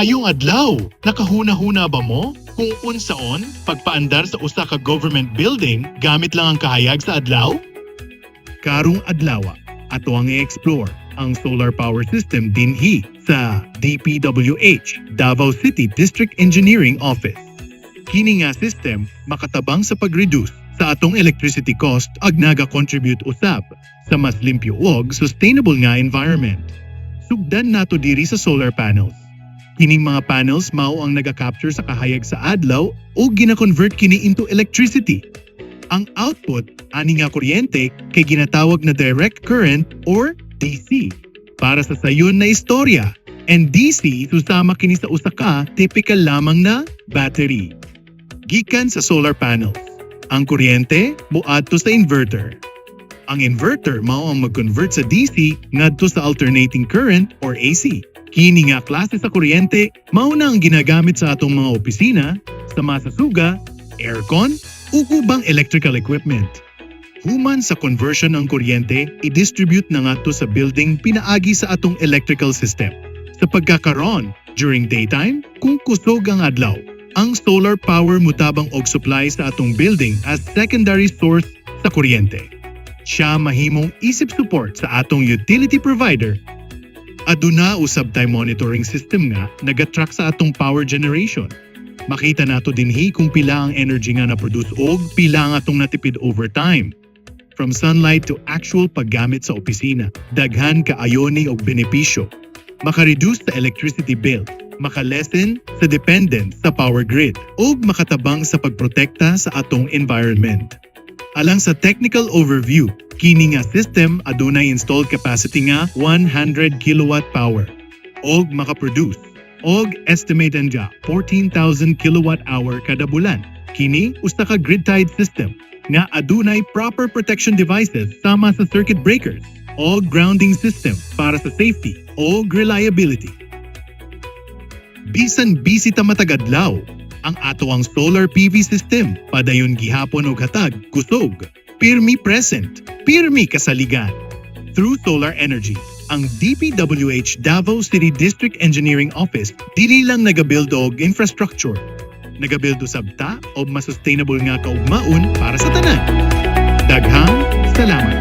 Maayong adlaw, nakahuna-huna ba mo? Kung unsaon, pagpaandar sa usa ka government building gamit lang ang kahayag sa adlaw? Karong adlawa, ato ang i-explore ang solar power system dinhi sa DPWH, Davao City District Engineering Office. Kini nga system makatabang sa pag-reduce sa atong electricity cost ag naga-contribute usab sa mas limpyo ug sustainable nga environment. Sugdan nato diri sa solar panels. Kining mga panels mao ang naga-capture sa kahayag sa adlaw o gina-convert kini into electricity. Ang output ani nga kuryente kay ginatawag na direct current or DC. Para sa sayon na istorya, and DC susama kini sa usa ka typical lamang na battery. Gikan sa solar panels, ang kuryente moadto sa inverter. Ang inverter mao ang mag-convert sa DC ngadto sa alternating current or AC. Kini nga klase sa kuryente mao na ang ginagamit sa atong mga opisina, sa masasuga, aircon, ug ubang electrical equipment. Human sa conversion ng kuryente, i-distribute na ngadto sa building pinaagi sa atong electrical system. Sa pagkakaron, during daytime, kung kusog ang adlaw, ang solar power mutabang og supply sa atong building as secondary source sa kuryente. Siya mahimong isip support sa atong utility provider. Aduna usab tay monitoring system nga nagatrack sa atong power generation. Makita nato dinhi kung pila ang energy nga na-produce og pila ang atong natipid over time. From sunlight to actual paggamit sa opisina, daghan kaayo ni og benepisyo. Maka-reduce sa electricity bill, maka-lessen sa dependence sa power grid, ug makatabang sa pagprotekta sa atong environment. Alang sa technical overview, kini nga system adunay installed capacity nga 100 kilowatt power og makaproduce og estimated nga 14,000 kilowatt hour kada bulan. Kini usa ka grid-tied system nga adunay proper protection devices sama sa circuit breakers o grounding system para sa safety o reliability. Bisan bisita matagadlaw, ang ato ang solar PV system padayon gihapon og hatag kusog. Pirmi present, pirmi kasaligan. Through solar energy, ang DPWH Davao City District Engineering Office dili lang nagabuild og infrastructure, nagabuild usab ta og mas sustainable nga kaugmaon para sa tanan. Daghang salamat.